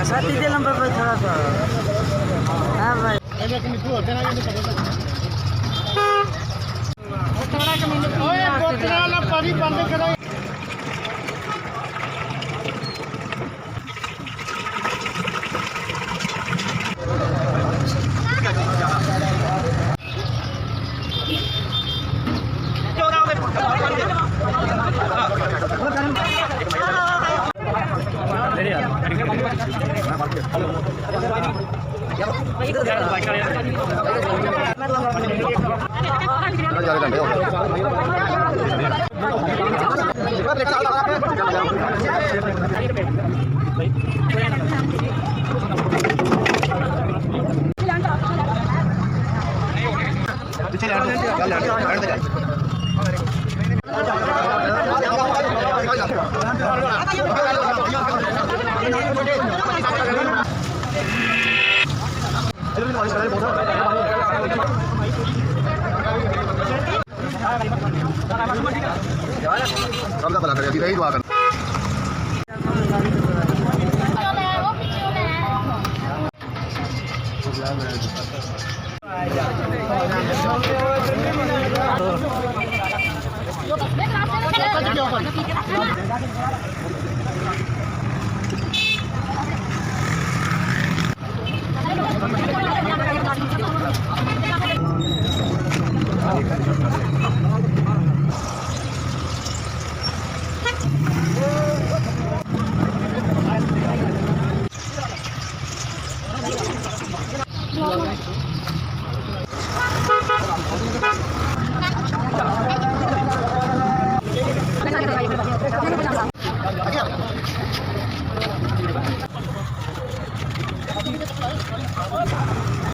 साथी दे नंबर पर थोड़ा सा हां भाई ये कि तू होते ना ये थोड़ा कमी ओए बोतला ना पानी बंद करो Kamu tak boleh kita itu akan.